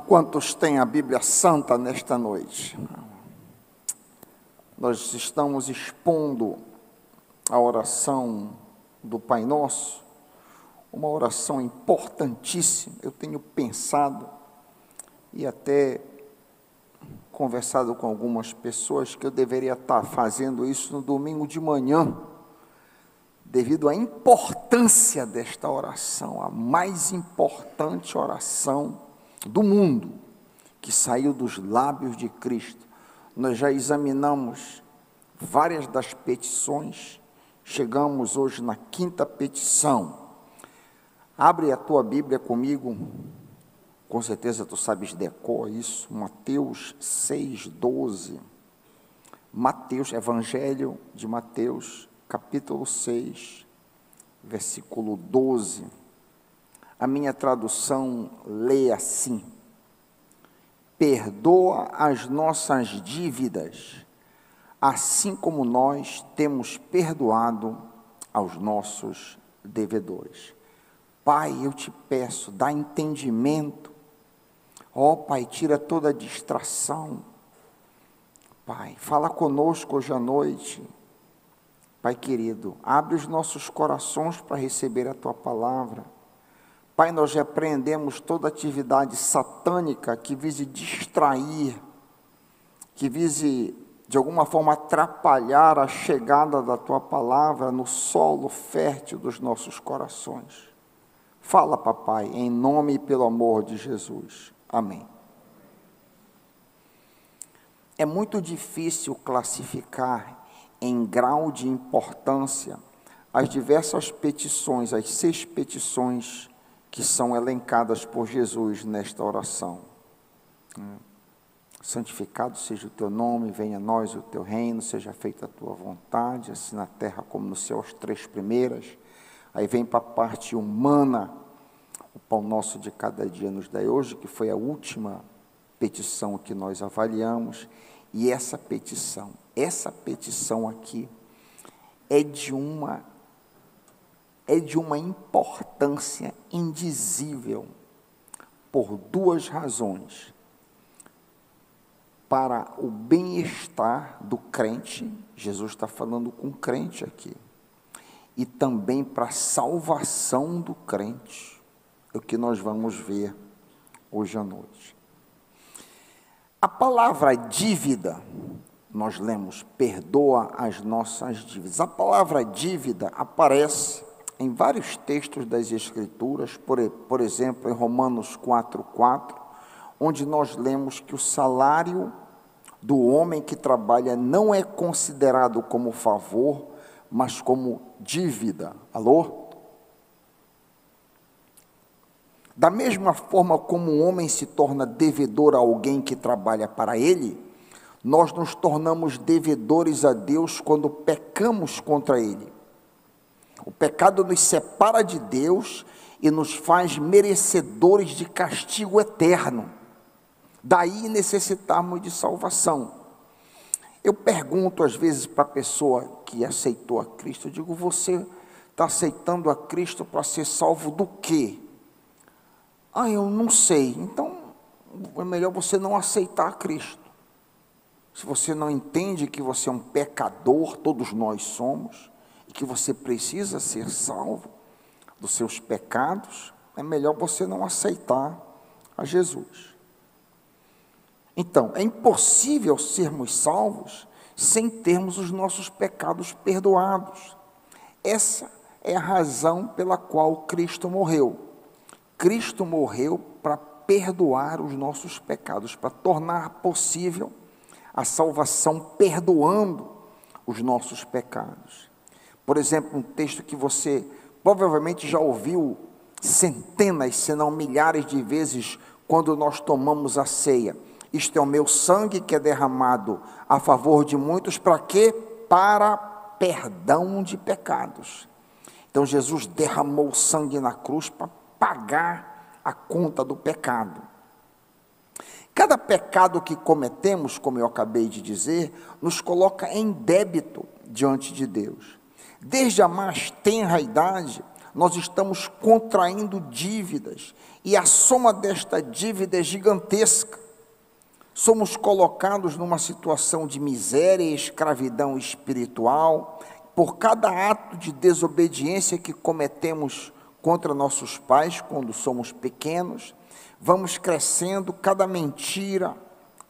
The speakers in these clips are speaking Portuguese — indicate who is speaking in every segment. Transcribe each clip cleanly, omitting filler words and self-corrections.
Speaker 1: Quantos têm a Bíblia Santa nesta noite? Nós estamos expondo a oração do Pai Nosso, uma oração importantíssima. Eu tenho pensado e até conversado com algumas pessoas que eu deveria estar fazendo isso no domingo de manhã, devido à importância desta oração, a mais importante oração do mundo, que saiu dos lábios de Cristo. Nós já examinamos várias das petições, chegamos hoje na quinta petição. Abre a tua Bíblia comigo, com certeza tu sabes decor isso, Mateus 6,12. Mateus, Evangelho de Mateus, capítulo 6, versículo 12. A minha tradução lê assim: perdoa as nossas dívidas, assim como nós temos perdoado aos nossos devedores. Pai, eu te peço, dá entendimento. Ó Pai, tira toda a distração. Pai, fala conosco hoje à noite. Pai querido, abre os nossos corações para receber a tua palavra. Pai, nós repreendemos toda atividade satânica que vise distrair, que vise de alguma forma atrapalhar a chegada da tua palavra no solo fértil dos nossos corações. Fala, papai, em nome e pelo amor de Jesus. Amém. É muito difícil classificar em grau de importância as diversas petições, as 6 petições que são elencadas por Jesus nesta oração. Santificado seja o teu nome, venha a nós o teu reino, seja feita a tua vontade, assim na terra como no céu, as 3 primeiras. Aí vem para a parte humana, o pão nosso de cada dia nos dai hoje, que foi a última petição que nós avaliamos. E essa petição aqui é de uma importância indizível, por 2 razões: para o bem-estar do crente, Jesus está falando com o crente aqui, e também para a salvação do crente, é o que nós vamos ver hoje à noite. A palavra dívida, nós lemos, perdoa as nossas dívidas. A palavra dívida aparece em vários textos das Escrituras, por exemplo, em Romanos 4,4, onde nós lemos que o salário do homem que trabalha não é considerado como favor, mas como dívida. Alô? Da mesma forma como um homem se torna devedor a alguém que trabalha para ele, nós nos tornamos devedores a Deus quando pecamos contra Ele. O pecado nos separa de Deus e nos faz merecedores de castigo eterno. Daí necessitarmos de salvação. Eu pergunto às vezes para a pessoa que aceitou a Cristo, eu digo, você está aceitando a Cristo para ser salvo do quê? Eu não sei. Então, é melhor você não aceitar a Cristo. Se você não entende que você é um pecador, todos nós somos, e que você precisa ser salvo dos seus pecados, é melhor você não aceitar a Jesus. Então, é impossível sermos salvos sem termos os nossos pecados perdoados. Essa é a razão pela qual Cristo morreu. Cristo morreu para perdoar os nossos pecados, para tornar possível a salvação perdoando os nossos pecados. Por exemplo, um texto que você provavelmente já ouviu centenas, se não milhares de vezes, quando nós tomamos a ceia. Isto é o meu sangue que é derramado a favor de muitos, para quê? Para perdão de pecados. Então Jesus derramou sangue na cruz para pagar a conta do pecado. Cada pecado que cometemos, como eu acabei de dizer, nos coloca em débito diante de Deus. Desde a mais tenra idade, nós estamos contraindo dívidas, e a soma desta dívida é gigantesca. Somos colocados numa situação de miséria e escravidão espiritual, por cada ato de desobediência que cometemos contra nossos pais, quando somos pequenos. Vamos crescendo, cada mentira,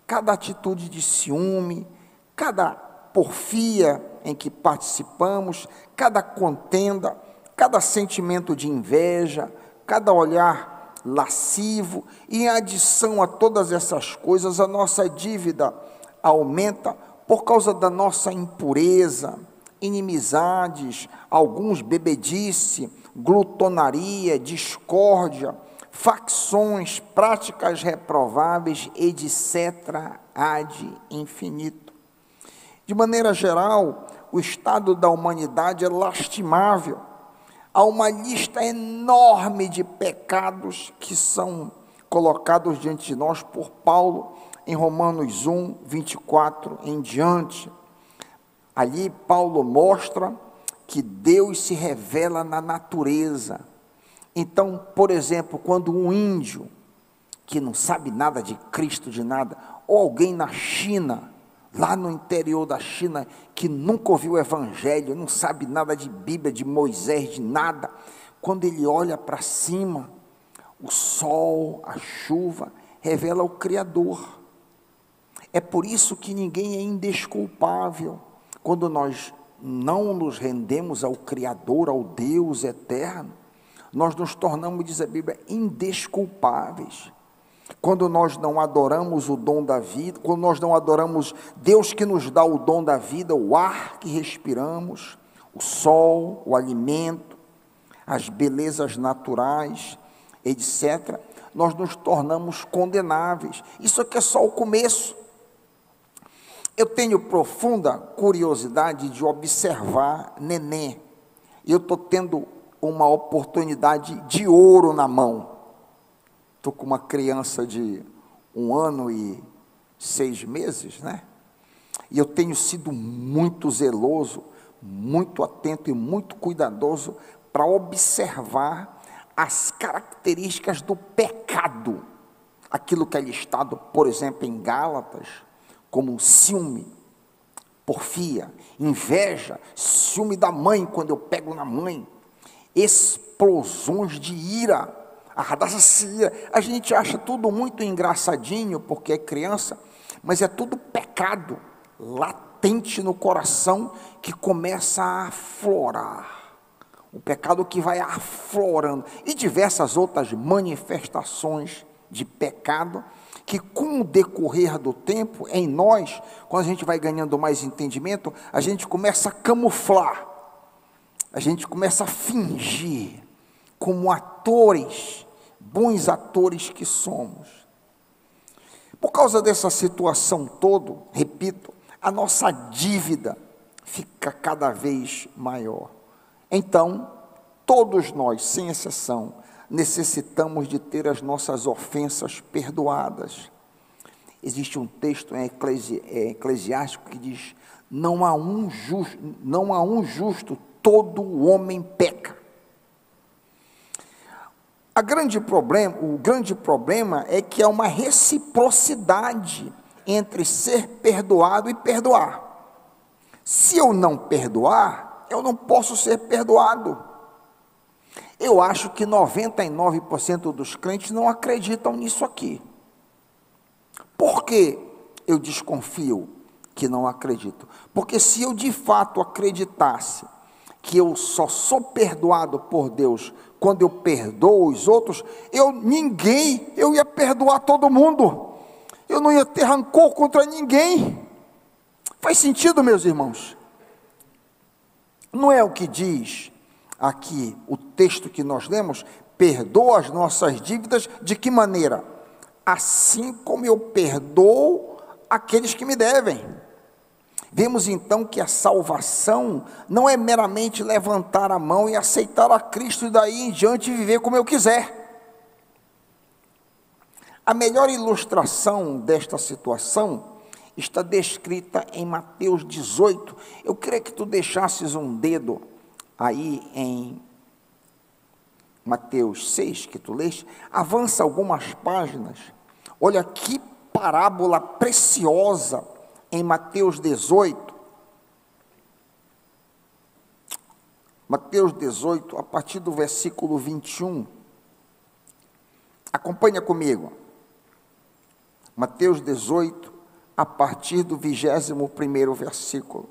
Speaker 1: cada atitude de ciúme, cada porfia em que participamos, cada contenda, cada sentimento de inveja, cada olhar lascivo, e em adição a todas essas coisas, a nossa dívida aumenta por causa da nossa impureza, inimizades, alguns bebedice, glutonaria, discórdia, facções, práticas reprováveis, etc. ad infinito. De maneira geral, o estado da humanidade é lastimável. Há uma lista enorme de pecados que são colocados diante de nós por Paulo em Romanos 1, 24 em diante. Ali Paulo mostra que Deus se revela na natureza. Então, por exemplo, quando um índio, que não sabe nada de Cristo, de nada, ou alguém na China, lá no interior da China, que nunca ouviu o Evangelho, não sabe nada de Bíblia, de Moisés, de nada, quando ele olha para cima, o sol, a chuva, revela o Criador. É por isso que ninguém é indesculpável, quando nós não nos rendemos ao Criador, ao Deus eterno. Nós nos tornamos, diz a Bíblia, indesculpáveis. Quando nós não adoramos o dom da vida, quando nós não adoramos Deus que nos dá o dom da vida, o ar que respiramos, o sol, o alimento, as belezas naturais, etc., nós nos tornamos condenáveis. Isso aqui é só o começo. Eu tenho profunda curiosidade de observar neném. Eu estou tendo uma oportunidade de ouro na mão. Estou com uma criança de 1 ano e 6 meses, né? E eu tenho sido muito zeloso, muito atento e muito cuidadoso para observar as características do pecado. Aquilo que é listado, por exemplo, em Gálatas, como ciúme, porfia, inveja, ciúme da mãe quando eu pego na mãe, explosões de ira, a gente acha tudo muito engraçadinho porque é criança, mas é tudo pecado latente no coração que começa a aflorar, o pecado que vai aflorando, e diversas outras manifestações de pecado, que com o decorrer do tempo, em nós, quando a gente vai ganhando mais entendimento, a gente começa a camuflar, a gente começa a fingir, como atores, bons atores que somos. Por causa dessa situação toda, repito, a nossa dívida fica cada vez maior. Então, todos nós, sem exceção, necessitamos de ter as nossas ofensas perdoadas. Existe um texto em Eclesiástico que diz: não há um justo, todo homem peca. O grande problema é que há uma reciprocidade entre ser perdoado e perdoar. Se eu não perdoar, eu não posso ser perdoado. Eu acho que 99% dos crentes não acreditam nisso aqui. Por que eu desconfio que não acredito? Porque se eu de fato acreditasse que eu só sou perdoado por Deus quando eu perdoo os outros, eu ia perdoar todo mundo, eu não ia ter rancor contra ninguém. Faz sentido, meus irmãos? Não é o que diz aqui o texto que nós lemos? Perdoa as nossas dívidas, de que maneira? Assim como eu perdoo aqueles que me devem. Vemos então que a salvação não é meramente levantar a mão e aceitar a Cristo e daí em diante viver como eu quiser. A melhor ilustração desta situação está descrita em Mateus 18. Eu queria que tu deixasses um dedo aí em Mateus 6, que tu leste, avança algumas páginas. Olha que parábola preciosa em Mateus 18. Mateus 18, a partir do versículo 21. Acompanha comigo. Mateus 18, a partir do 21º versículo.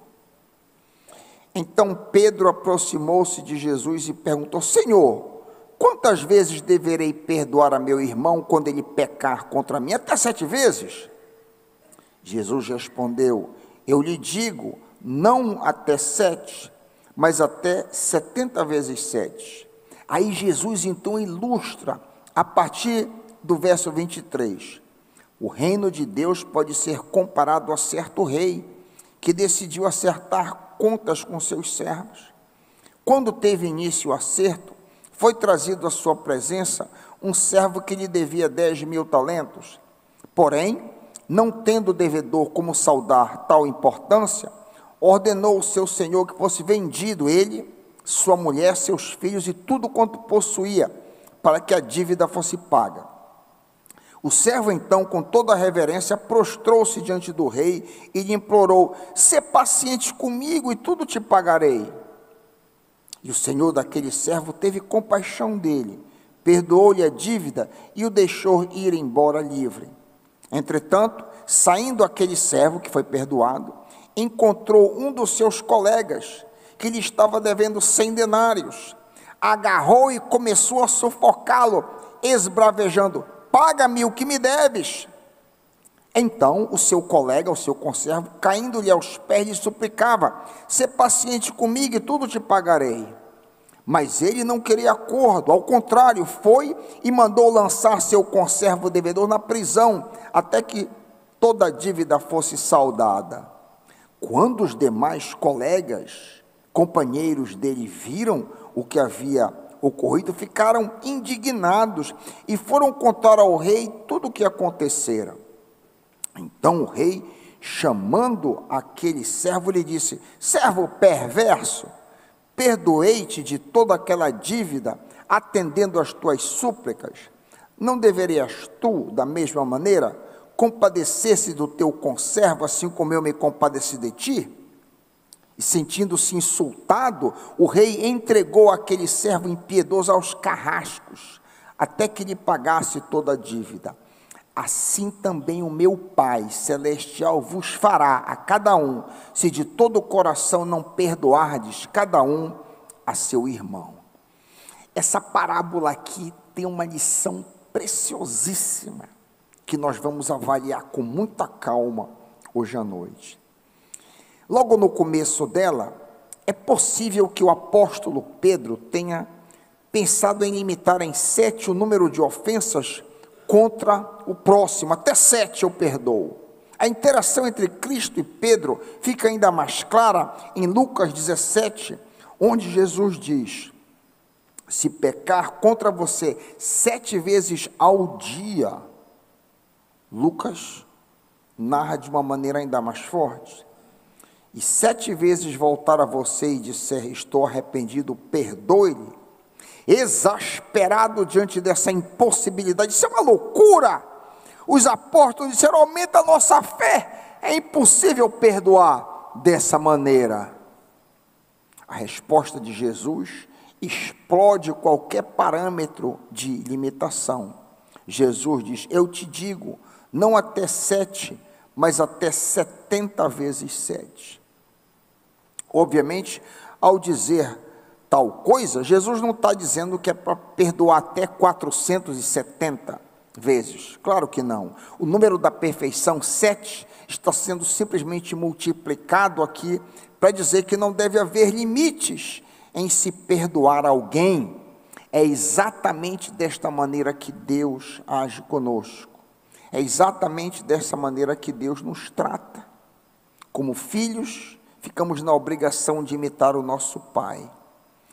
Speaker 1: Então Pedro aproximou-se de Jesus e perguntou: Senhor, quantas vezes deverei perdoar a meu irmão quando ele pecar contra mim? Até 7 vezes? Jesus respondeu: eu lhe digo, não até 7, mas até 70 vezes 7. Aí Jesus então ilustra, a partir do verso 23, o reino de Deus pode ser comparado a certo rei, que decidiu acertar contas com seus servos. Quando teve início o acerto, foi trazido à sua presença um servo que lhe devia 10.000 talentos. Porém, não tendo o devedor como saldar tal importância, ordenou o seu senhor que fosse vendido ele, sua mulher, seus filhos e tudo quanto possuía, para que a dívida fosse paga. O servo então, com toda a reverência, prostrou-se diante do rei e lhe implorou: sê paciente comigo e tudo te pagarei. E o senhor daquele servo teve compaixão dele, perdoou-lhe a dívida e o deixou ir embora livre. Entretanto, saindo aquele servo que foi perdoado, encontrou um dos seus colegas, que lhe estava devendo 100 denários. Agarrou e começou a sufocá-lo, esbravejando: paga-me o que me deves. Então o seu colega, o seu conservo, caindo-lhe aos pés, lhe suplicava: sê paciente comigo e tudo te pagarei. Mas ele não queria acordo, ao contrário, foi e mandou lançar seu conservo devedor na prisão, até que toda a dívida fosse saldada. Quando os demais colegas, companheiros dele, viram o que havia ocorrido, ficaram indignados e foram contar ao rei tudo o que acontecera. Então o rei, chamando aquele servo, lhe disse: servo perverso, perdoei-te de toda aquela dívida, atendendo às tuas súplicas. Não deverias tu, da mesma maneira, compadecer-se do teu conservo, assim como eu me compadeci de ti? E sentindo-se insultado, o rei entregou aquele servo impiedoso aos carrascos, até que lhe pagasse toda a dívida. Assim também o meu Pai Celestial vos fará a cada um, se de todo o coração não perdoardes cada um a seu irmão. Essa parábola aqui tem uma lição preciosíssima, que nós vamos avaliar com muita calma hoje à noite. Logo no começo dela, é possível que o apóstolo Pedro tenha pensado em limitar em 7 o número de ofensas contra o próximo. Até 7 eu perdoo. A interação entre Cristo e Pedro fica ainda mais clara em Lucas 17, onde Jesus diz: se pecar contra você 7 vezes ao dia, Lucas narra de uma maneira ainda mais forte, e 7 vezes voltar a você e disser: estou arrependido, perdoe-lhe. Exasperado diante dessa impossibilidade, isso é uma loucura. Os apóstolos disseram: aumenta a nossa fé, é impossível perdoar dessa maneira. A resposta de Jesus explode qualquer parâmetro de limitação. Jesus diz: eu te digo, não até 7, mas até 70 vezes 7. Obviamente, ao dizer tal coisa, Jesus não está dizendo que é para perdoar até 470 vezes. Claro que não. O número da perfeição, 7, está sendo simplesmente multiplicado aqui para dizer que não deve haver limites em se perdoar alguém. É exatamente desta maneira que Deus age conosco. É exatamente dessa maneira que Deus nos trata. Como filhos, ficamos na obrigação de imitar o nosso Pai.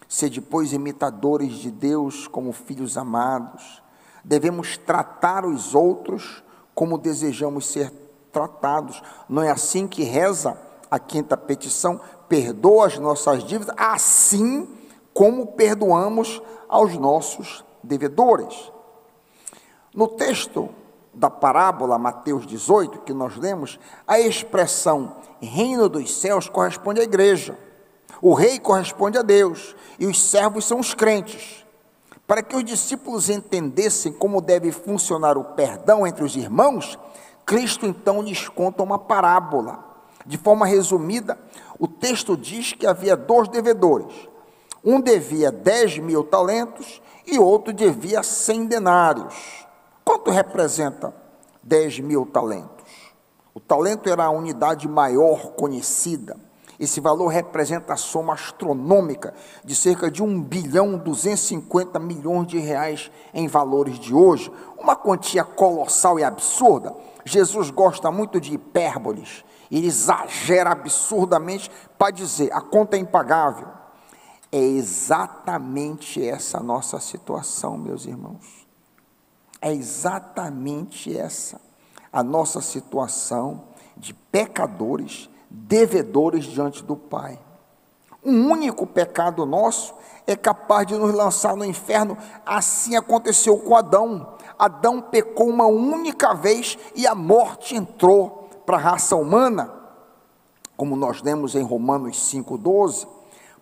Speaker 1: Sede, pois, imitadores de Deus como filhos amados. Devemos tratar os outros como desejamos ser tratados. Não é assim que reza a 5ª petição? Perdoa as nossas dívidas, assim como perdoamos aos nossos devedores. No texto da parábola, Mateus 18, que nós lemos, a expressão reino dos céus corresponde à igreja. O rei corresponde a Deus e os servos são os crentes. Para que os discípulos entendessem como deve funcionar o perdão entre os irmãos, Cristo então lhes conta uma parábola. De forma resumida, o texto diz que havia 2 devedores. Um devia 10.000 talentos e outro devia 100 denários. Quanto representa 10.000 talentos? O talento era a unidade maior conhecida. Esse valor representa a soma astronômica de cerca de 1.250 bilhões de reais em valores de hoje. Uma quantia colossal e absurda. Jesus gosta muito de hipérboles. Ele exagera absurdamente para dizer, a conta é impagável. É exatamente essa a nossa situação, meus irmãos. É exatamente essa a nossa situação de pecadores, devedores diante do Pai. Um único pecado nosso é capaz de nos lançar no inferno. Assim aconteceu com Adão. Adão pecou uma única vez e a morte entrou para a raça humana, como nós lemos em Romanos 5,12.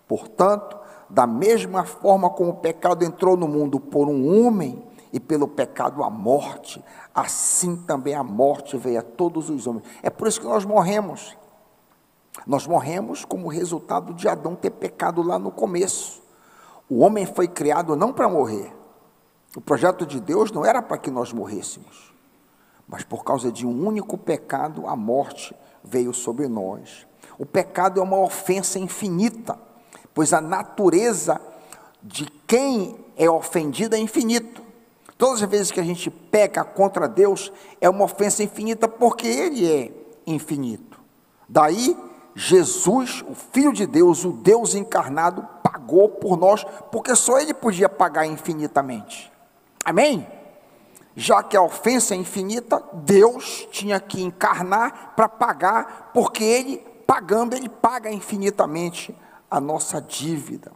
Speaker 1: Portanto, da mesma forma como o pecado entrou no mundo por um homem, e pelo pecado a morte, assim também a morte veio a todos os homens. É por isso que nós morremos. Nós morremos como resultado de Adão ter pecado lá no começo. O homem foi criado não para morrer. O projeto de Deus não era para que nós morrêssemos, mas por causa de um único pecado, a morte veio sobre nós. O pecado é uma ofensa infinita, pois a natureza de quem é ofendido é infinito. Todas as vezes que a gente peca contra Deus, é uma ofensa infinita, porque Ele é infinito. Daí, Jesus, o Filho de Deus, o Deus encarnado, pagou por nós, porque só Ele podia pagar infinitamente. Amém? Já que a ofensa é infinita, Deus tinha que encarnar para pagar, porque Ele, pagando, Ele paga infinitamente a nossa dívida.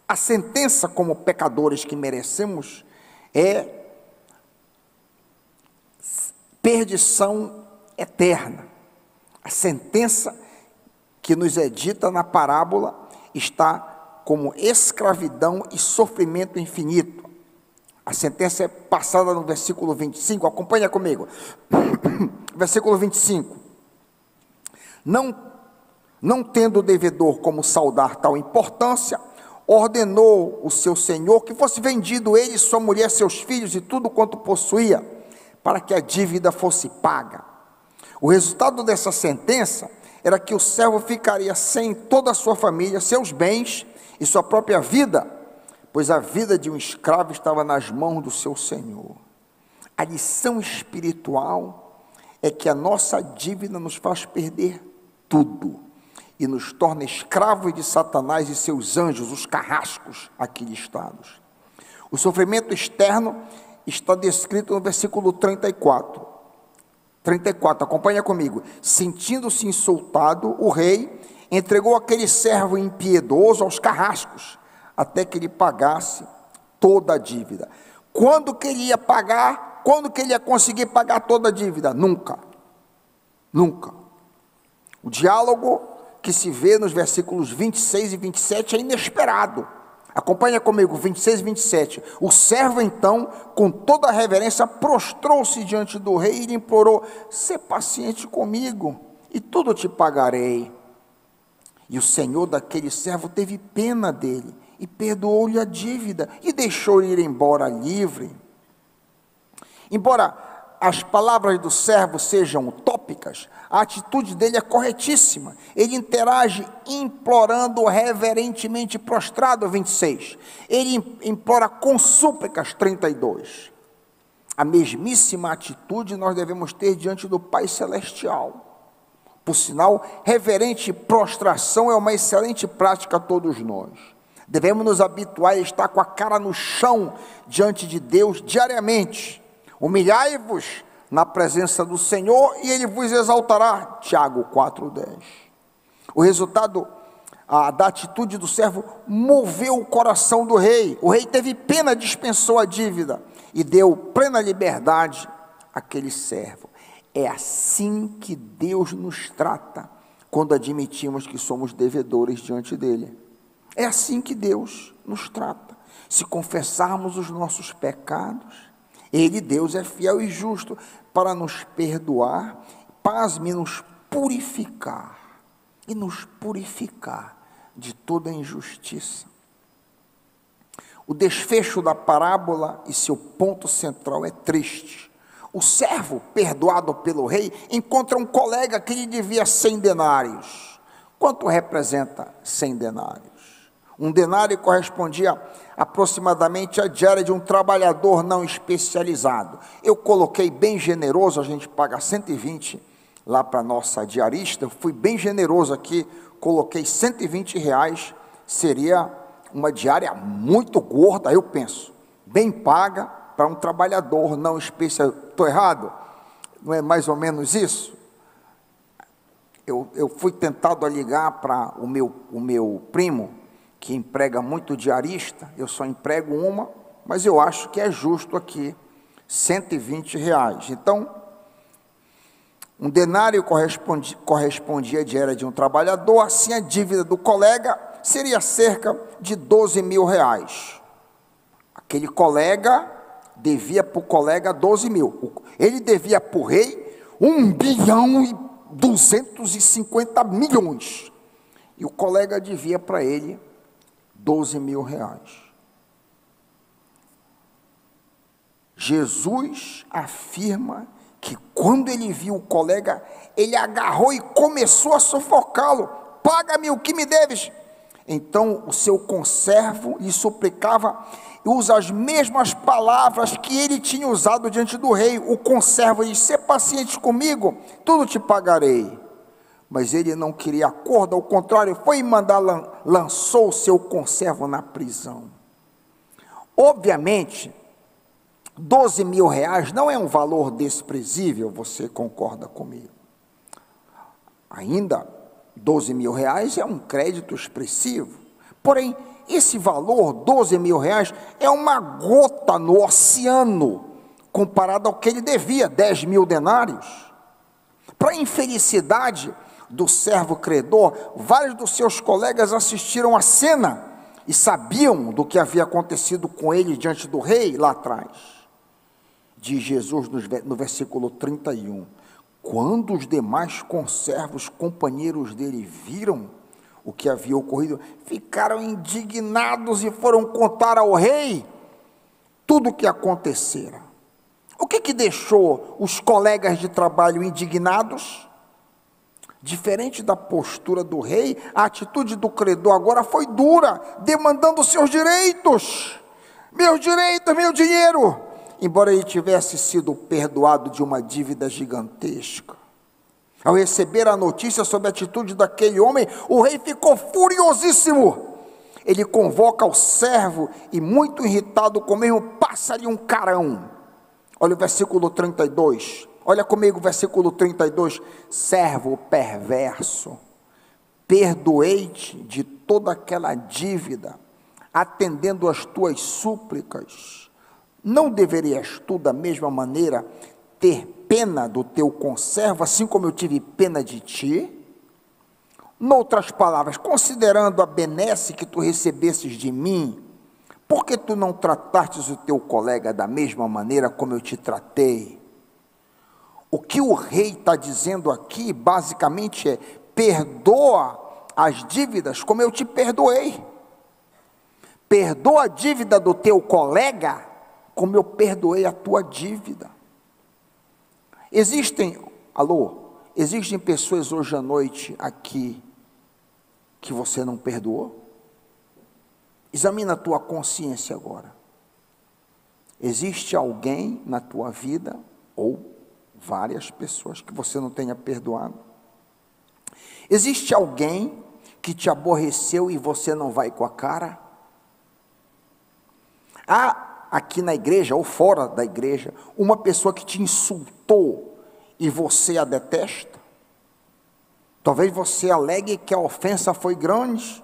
Speaker 1: A sentença como pecadores que merecemos é perdição eterna. A sentença que nos é dita na parábola está como escravidão e sofrimento infinito. A sentença é passada no versículo 25, acompanha comigo. Versículo 25. Não tendo o devedor como saudar tal importância, ordenou o seu senhor que fosse vendido ele, sua mulher, seus filhos e tudo quanto possuía, para que a dívida fosse paga. O resultado dessa sentença era que o servo ficaria sem toda a sua família, seus bens e sua própria vida, pois a vida de um escravo estava nas mãos do seu senhor. A lição espiritual é que a nossa dívida nos faz perder tudo e nos torna escravos de Satanás e seus anjos, os carrascos aqui listados. O sofrimento externo está descrito no versículo 34. 34, acompanha comigo. Sentindo-se insultado, o rei entregou aquele servo impiedoso aos carrascos, até que ele pagasse toda a dívida. Quando que ele ia pagar? Quando que ele ia conseguir pagar toda a dívida? Nunca. Nunca. O diálogo que se vê nos versículos 26 e 27 é inesperado. Acompanha comigo, 26 e 27. O servo então, com toda a reverência, prostrou-se diante do rei e lhe implorou: sê paciente comigo, e tudo te pagarei. E o senhor daquele servo teve pena dele, e perdoou-lhe a dívida, e deixou-o ir embora livre. Embora as palavras do servo sejam utópicas, a atitude dele é corretíssima. Ele interage implorando reverentemente prostrado, 26. Ele implora com súplicas, 32. A mesmíssima atitude nós devemos ter diante do Pai Celestial. Por sinal, reverente prostração é uma excelente prática a todos nós. Devemos nos habituar a estar com a cara no chão diante de Deus diariamente. Humilhai-vos na presença do Senhor e Ele vos exaltará. Tiago 4,10. O resultado da atitude do servo moveu o coração do rei. O rei teve pena, dispensou a dívida e deu plena liberdade àquele servo. É assim que Deus nos trata quando admitimos que somos devedores diante dele. É assim que Deus nos trata. Se confessarmos os nossos pecados, ele, Deus, é fiel e justo para nos perdoar, pasme, nos purificar e nos purificar de toda injustiça. O desfecho da parábola e seu ponto central é triste. O servo, perdoado pelo rei, encontra um colega que lhe devia 100 denários. Quanto representa 100 denários? Um denário correspondia aproximadamente à diária de um trabalhador não especializado. Eu coloquei bem generoso, a gente paga 120 lá para a nossa diarista, eu fui bem generoso aqui, coloquei R$120, seria uma diária muito gorda, eu penso, bem paga para um trabalhador não especializado. Estou errado? Não é mais ou menos isso? Eu fui tentado a ligar para o meu primo, que emprega muito diarista, eu só emprego uma, mas eu acho que é justo aqui, R$120. Então, um denário correspondia à diária de um trabalhador, assim a dívida do colega seria cerca de R$12.000. Aquele colega devia para o colega 12 mil, ele devia para o rei 1.250.000.000, e o colega devia para ele R$12.000. Jesus afirma que quando ele viu o colega, ele agarrou e começou a sufocá-lo. Paga-me o que me deves. Então o seu conservo lhe suplicava e usa as mesmas palavras que ele tinha usado diante do rei. O conservo disse: "Sê paciente comigo, tudo te pagarei." Mas ele não queria acordo, ao contrário, foi mandar, lançou o seu conservo na prisão. Obviamente, R$12.000 não é um valor desprezível, você concorda comigo? Ainda, R$12.000 é um crédito expressivo, porém, esse valor, R$12.000, é uma gota no oceano, comparado ao que ele devia, 10.000 denários. Para a infelicidade do servo credor, vários dos seus colegas assistiram a cena e sabiam do que havia acontecido com ele diante do rei lá atrás. Diz Jesus no versículo 31, quando os demais conservos, companheiros dele, viram o que havia ocorrido, ficaram indignados e foram contar ao rei tudo o que acontecera. O que deixou os colegas de trabalho indignados? Diferente da postura do rei, a atitude do credor agora foi dura, demandando seus direitos. Meus direitos, meu dinheiro. Embora ele tivesse sido perdoado de uma dívida gigantesca. Ao receber a notícia sobre a atitude daquele homem, o rei ficou furiosíssimo. Ele convoca o servo e, muito irritado com o mesmo, passa-lhe um carão. Olha o versículo 32. Olha comigo o versículo 32. Servo perverso, perdoei-te de toda aquela dívida, atendendo às tuas súplicas. Não deverias tu, da mesma maneira, ter pena do teu conservo, assim como eu tive pena de ti? Noutras palavras, considerando a benesse que tu recebesses de mim, por que tu não tratastes o teu colega da mesma maneira como eu te tratei? O que o rei está dizendo aqui, basicamente, é: perdoa as dívidas como eu te perdoei. Perdoa a dívida do teu colega como eu perdoei a tua dívida. Existem pessoas hoje à noite aqui que você não perdoou? Examina a tua consciência agora. Existe alguém na tua vida, ou várias pessoas, que você não tenha perdoado? Existe alguém que te aborreceu e você não vai com a cara? Há aqui na igreja ou fora da igreja uma pessoa que te insultou e você a detesta? Talvez você alegue que a ofensa foi grande,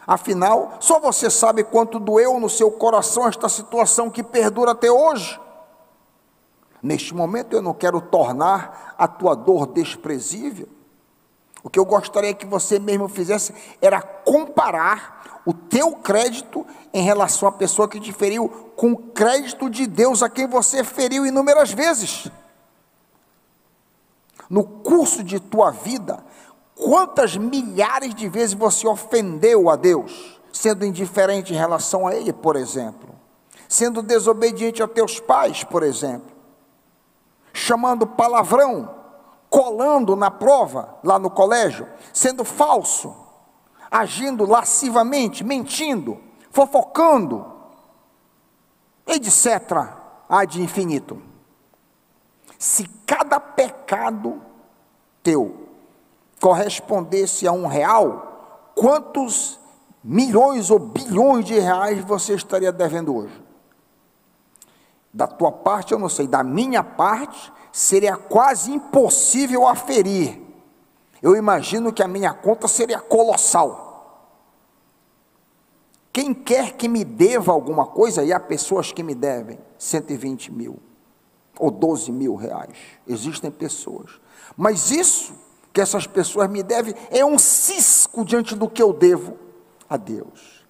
Speaker 1: afinal, só você sabe quanto doeu no seu coração esta situação que perdura até hoje. Neste momento eu não quero tornar a tua dor desprezível. O que eu gostaria que você mesmo fizesse era comparar o teu crédito em relação à pessoa que te feriu com o crédito de Deus a quem você feriu inúmeras vezes. No curso de tua vida, quantas milhares de vezes você ofendeu a Deus, sendo indiferente em relação a Ele, por exemplo, sendo desobediente a teus pais, por exemplo, chamando palavrão, colando na prova, lá no colégio, sendo falso, agindo lascivamente, mentindo, fofocando, etc. Ad infinito. Se cada pecado teu correspondesse a R$1, quantos milhões ou bilhões de reais você estaria devendo hoje? Da tua parte eu não sei, da minha parte seria quase impossível aferir. Eu imagino que a minha conta seria colossal. Quem quer que me deva alguma coisa, e há pessoas que me devem 120 mil ou 12 mil reais, existem pessoas, mas isso que essas pessoas me devem é um cisco diante do que eu devo a Deus.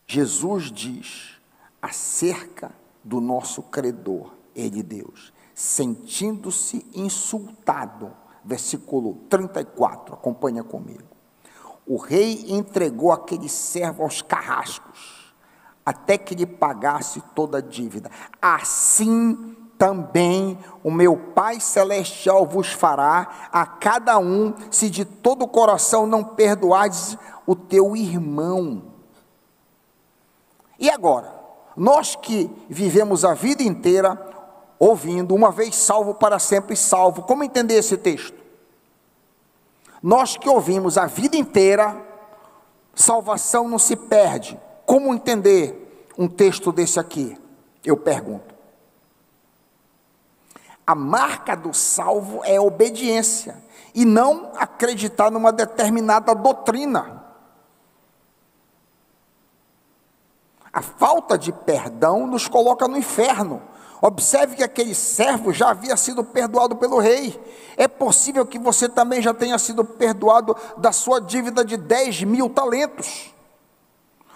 Speaker 1: Jesus diz acerca do nosso credor, ele Deus, sentindo-se insultado, versículo 34, acompanha comigo. O rei entregou aquele servo aos carrascos, até que lhe pagasse toda a dívida. Assim também o meu Pai Celestial vos fará a cada um, se de todo o coração não perdoardes o teu irmão. E agora, nós que vivemos a vida inteira ouvindo, uma vez salvo, para sempre salvo, como entender esse texto? Nós que ouvimos a vida inteira, salvação não se perde, como entender um texto desse aqui? Eu pergunto. A marca do salvo é obediência, e não acreditar numa determinada doutrina. A falta de perdão nos coloca no inferno. Observe que aquele servo já havia sido perdoado pelo rei. É possível que você também já tenha sido perdoado da sua dívida de 10 mil talentos.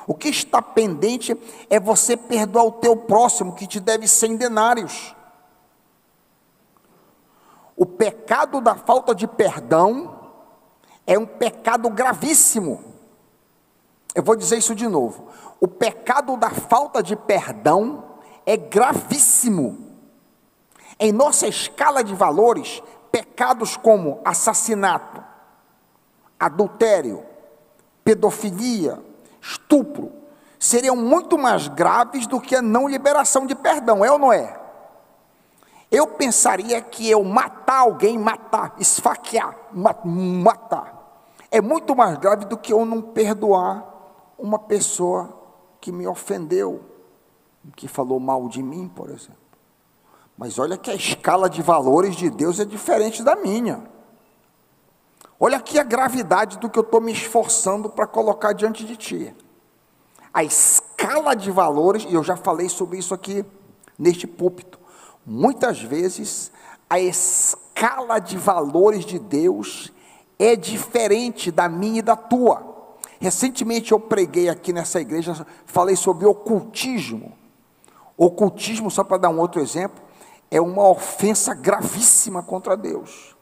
Speaker 1: O que está pendente é você perdoar o teu próximo, que te deve 100 denários. O pecado da falta de perdão é um pecado gravíssimo. Eu vou dizer isso de novo. O pecado da falta de perdão é gravíssimo. Em nossa escala de valores, pecados como assassinato, adultério, pedofilia, estupro, seriam muito mais graves do que a não liberação de perdão, é ou não é? Eu pensaria que eu matar alguém, esfaquear, matar, é muito mais grave do que eu não perdoar uma pessoa que me ofendeu, que falou mal de mim, por exemplo. Mas olha que a escala de valores de Deus é diferente da minha. Olha aqui a gravidade do que eu estou me esforçando para colocar diante de ti. A escala de valores, e eu já falei sobre isso aqui neste púlpito, muitas vezes a escala de valores de Deus é diferente da minha e da tua. Recentemente eu preguei aqui nessa igreja, falei sobre ocultismo. Ocultismo, só para dar um outro exemplo, é uma ofensa gravíssima contra Deus.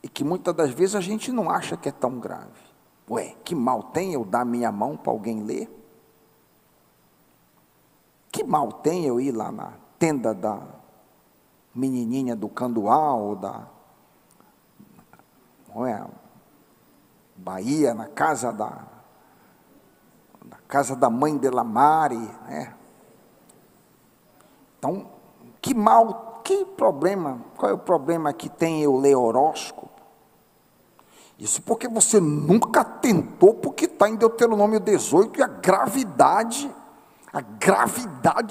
Speaker 1: E que muitas das vezes a gente não acha que é tão grave. Ué, que mal tem eu dar minha mão para alguém ler? Que mal tem eu ir lá na tenda da menininha do Canduá, ou da Bahia, na casa da mãe de Lamari, né? Então, que problema, qual é o problema que tem eu ler horóscopo? Isso porque você nunca tentou, porque está em Deuteronômio 18, e a gravidade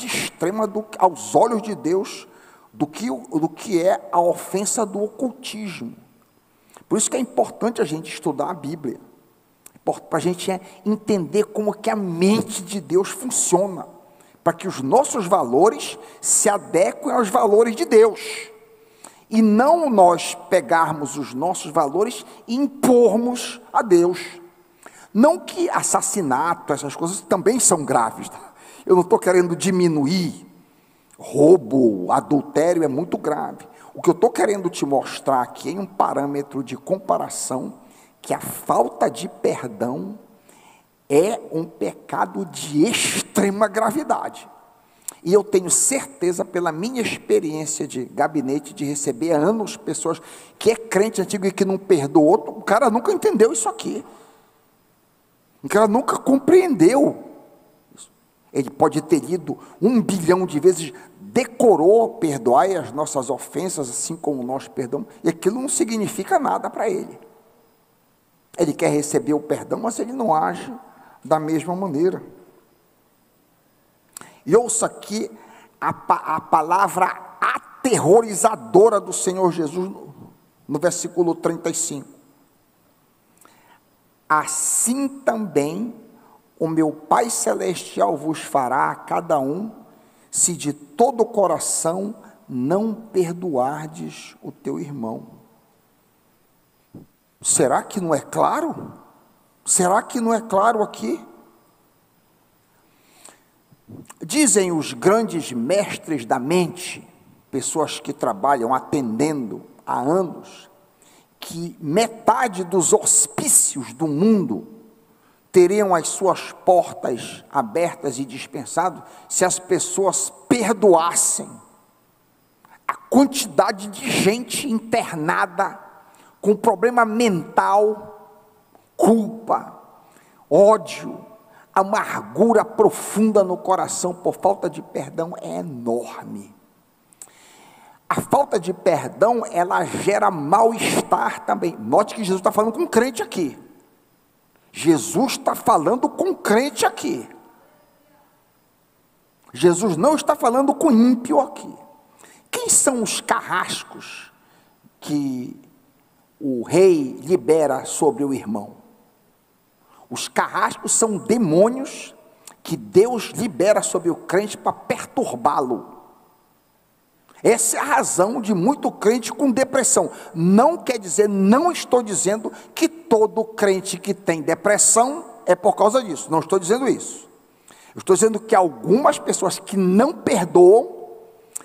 Speaker 1: extrema aos olhos de Deus, do que é a ofensa do ocultismo. Por isso que é importante a gente estudar a Bíblia, para a gente entender como que a mente de Deus funciona, para que os nossos valores se adequem aos valores de Deus, e não nós pegarmos os nossos valores e impormos a Deus. Não que assassinato, essas coisas também são graves, tá? Eu não estou querendo diminuir. Roubo, adultério é muito grave. O que eu estou querendo te mostrar aqui é um parâmetro de comparação, que a falta de perdão é um pecado de extrema gravidade. E eu tenho certeza, pela minha experiência de gabinete, de receber há anos pessoas que é crente antigo e que não perdoa outro, o cara nunca entendeu isso aqui. O cara nunca compreendeu. Ele pode ter lido 1 bilhão de vezes, decorou, perdoai as nossas ofensas, assim como nós perdoamos, e aquilo não significa nada para ele. Ele quer receber o perdão, mas ele não age da mesma maneira. E ouça aqui a palavra aterrorizadora do Senhor Jesus, no versículo 35. Assim também o meu Pai Celestial vos fará a cada um, se de todo o coração não perdoardes o teu irmão. Será que não é claro? Será que não é claro aqui? Dizem os grandes mestres da mente, pessoas que trabalham atendendo há anos, que metade dos hospícios do mundo teriam as suas portas abertas e dispensadas se as pessoas perdoassem. A quantidade de gente internada com problema mental, culpa, ódio, amargura profunda no coração por falta de perdão é enorme. A falta de perdão, ela gera mal-estar também. Note que Jesus está falando com crente aqui. Jesus está falando com crente aqui. Jesus não está falando com ímpio aqui. Quem são os carrascos que o rei libera sobre o irmão? Os carrascos são demônios que Deus libera sobre o crente para perturbá-lo. Essa é a razão de muito crente com depressão. Não quer dizer, não estou dizendo que todo crente que tem depressão é por causa disso. Não estou dizendo isso. Eu estou dizendo que algumas pessoas que não perdoam,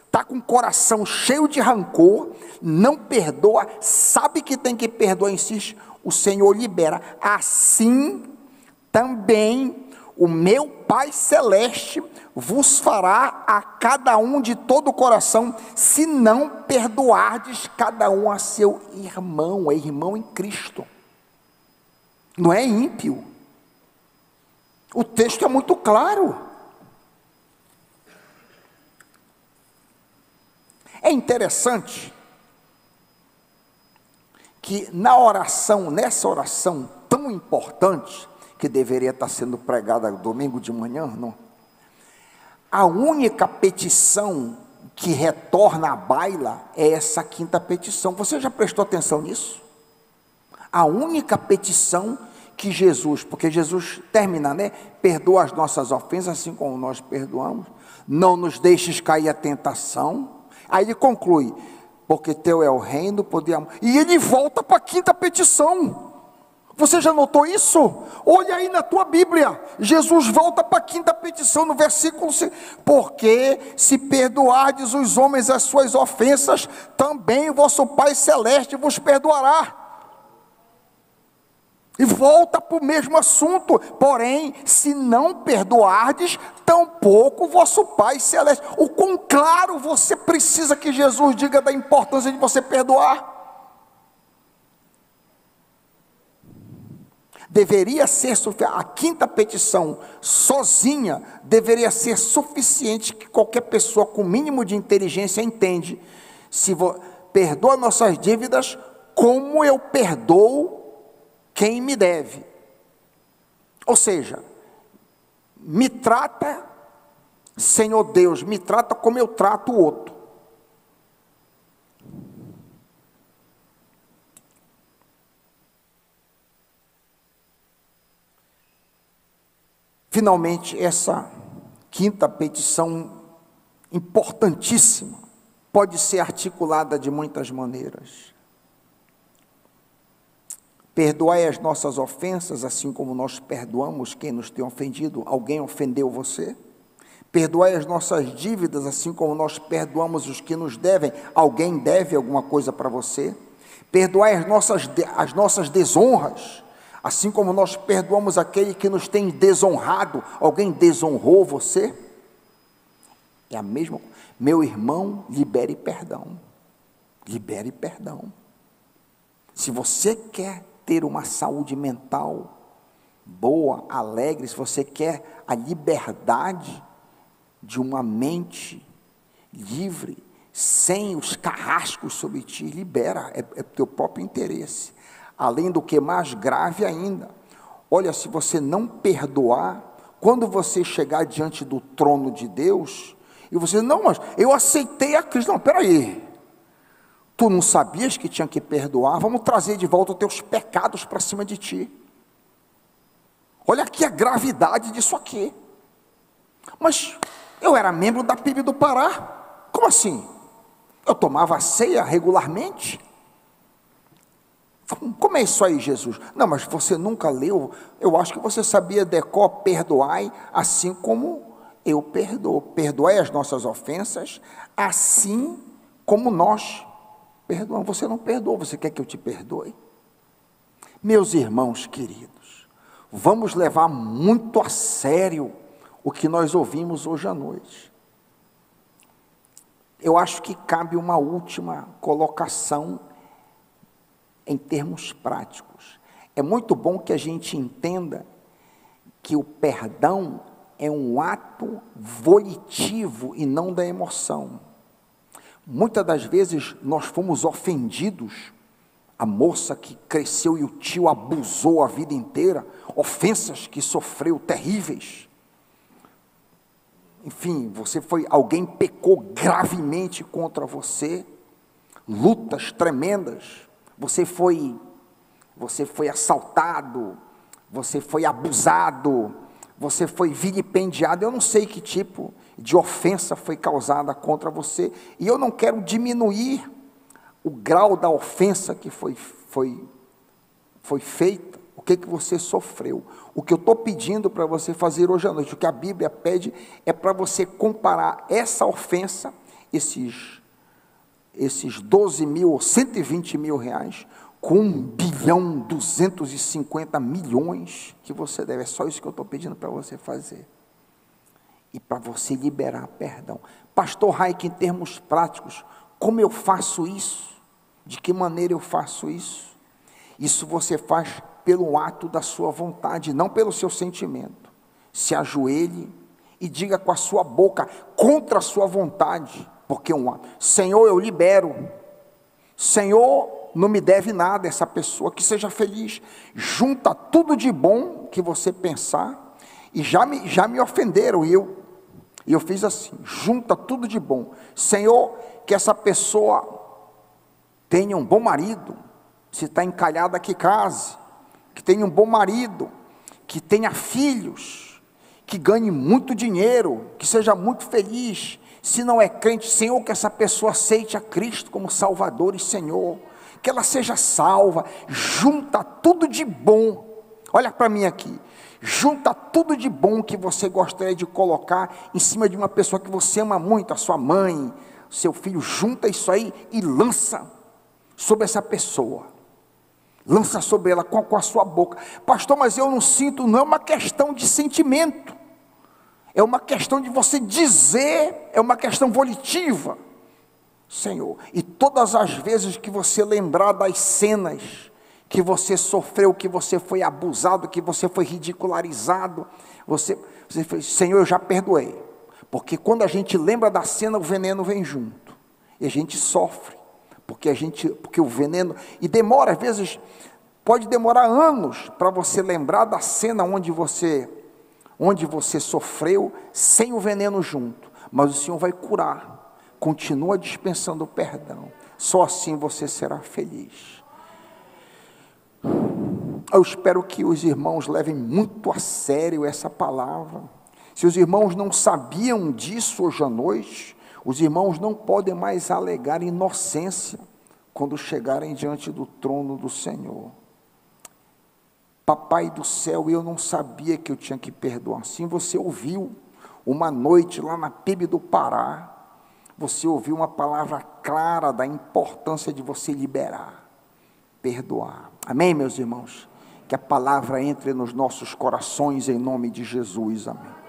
Speaker 1: está com o coração cheio de rancor, não perdoa, sabe que tem que perdoar, insiste, o Senhor libera. Assim também o meu Pai Celeste vos fará a cada um de todo o coração, se não perdoardes cada um a seu irmão, é irmão em Cristo, não é ímpio. O texto é muito claro. É interessante que na oração, nessa oração tão importante, que deveria estar sendo pregada domingo de manhã, não. A única petição que retorna à baila é essa quinta petição. Você já prestou atenção nisso? A única petição que Jesus, porque Jesus termina, né? Perdoa as nossas ofensas, assim como nós perdoamos. Não nos deixes cair a tentação. Aí ele conclui, porque teu é o reino, poder, amor. E ele volta para a quinta petição. Você já notou isso? Olha aí na tua Bíblia, Jesus volta para a quinta petição no versículo 5, porque se perdoardes os homens as suas ofensas, também o vosso Pai Celeste vos perdoará. E volta para o mesmo assunto, porém, se não perdoardes, tampouco o vosso Pai Celeste. O quão claro você precisa que Jesus diga da importância de você perdoar? Deveria ser, a quinta petição sozinha, deveria ser suficiente, que qualquer pessoa com mínimo de inteligência entende. Se perdoa nossas dívidas, como eu perdoo quem me deve. Ou seja, me trata, Senhor Deus, me trata como eu trato o outro. Finalmente, essa quinta petição importantíssima pode ser articulada de muitas maneiras. Perdoai as nossas ofensas, assim como nós perdoamos quem nos tem ofendido. Alguém ofendeu você? Perdoai as nossas dívidas, assim como nós perdoamos os que nos devem. Alguém deve alguma coisa para você? Perdoai as nossas desonras, assim como nós perdoamos aquele que nos tem desonrado. Alguém desonrou você? É a mesma coisa. Meu irmão, libere perdão. Libere perdão. Se você quer ter uma saúde mental boa, alegre, se você quer a liberdade de uma mente livre, sem os carrascos sobre ti, libera, é teu próprio interesse. Além do que, mais grave ainda, olha, se você não perdoar, quando você chegar diante do trono de Deus, e você, não, mas eu aceitei a Cristo. Não, peraí, tu não sabias que tinha que perdoar? Vamos trazer de volta os teus pecados para cima de ti. Olha aqui a gravidade disso aqui. Mas eu era membro da PIB do Pará. Como assim? Eu tomava ceia regularmente? Como é isso aí, Jesus? Não, mas você nunca leu? Eu acho que você sabia decor, perdoai, assim como eu perdoo. Perdoai as nossas ofensas, assim como nós perdoamos. Você não perdoa, você quer que eu te perdoe? Meus irmãos queridos, vamos levar muito a sério o que nós ouvimos hoje à noite. Eu acho que cabe uma última colocação em termos práticos. É muito bom que a gente entenda que o perdão é um ato volitivo e não da emoção. Muitas das vezes nós fomos ofendidos, a moça que cresceu e o tio abusou a vida inteira, ofensas que sofreu terríveis. Enfim, alguém pecou gravemente contra você, lutas tremendas, você foi assaltado, você foi abusado, você foi vilipendiado. Eu não sei que tipo de ofensa foi causada contra você, e eu não quero diminuir o grau da ofensa que foi feita, o que você sofreu. O que eu estou pedindo para você fazer hoje à noite, o que a Bíblia pede, é para você comparar essa ofensa, esses 12 mil ou 120 mil reais, com 1.250 bilhões que você deve. É só isso que eu estou pedindo para você fazer. E para você liberar perdão. Pastor Raik, em termos práticos, como eu faço isso? De que maneira eu faço isso? Isso você faz pelo ato da sua vontade, não pelo seu sentimento. Se ajoelhe e diga com a sua boca, contra a sua vontade, porque Senhor, eu libero. Senhor, não me deve nada essa pessoa, que seja feliz. Junta tudo de bom que você pensar, e já me ofenderam, e eu fiz assim, junta tudo de bom. Senhor, que essa pessoa tenha um bom marido, se está encalhada, que case, que tenha um bom marido, que tenha filhos, que ganhe muito dinheiro, que seja muito feliz. Se não é crente, Senhor, que essa pessoa aceite a Cristo como Salvador e Senhor, que ela seja salva. Junta tudo de bom, olha para mim aqui, junta tudo de bom que você gostaria de colocar em cima de uma pessoa que você ama muito, a sua mãe, seu filho. Junta isso aí e lança sobre essa pessoa, lança sobre ela com a sua boca. Pastor, mas eu não sinto. Não é uma questão de sentimento, é uma questão de você dizer, é uma questão volitiva. Senhor, e todas as vezes que você lembrar das cenas que você sofreu, que você foi abusado, que você foi ridicularizado, você fez, Senhor, eu já perdoei. Porque quando a gente lembra da cena, o veneno vem junto, e a gente sofre, porque o veneno, e demora, às vezes, pode demorar anos, para você lembrar da cena onde você sofreu, sem o veneno junto, mas o Senhor vai curar. Continua dispensando o perdão, só assim você será feliz. Eu espero que os irmãos levem muito a sério essa palavra. Se os irmãos não sabiam disso hoje à noite, os irmãos não podem mais alegar inocência quando chegarem diante do trono do Senhor. Papai do céu, eu não sabia que eu tinha que perdoar. Sim, você ouviu uma noite lá na PIB do Pará, você ouviu uma palavra clara da importância de você liberar, perdoar. Amém, meus irmãos? Que a palavra entre nos nossos corações em nome de Jesus, amém.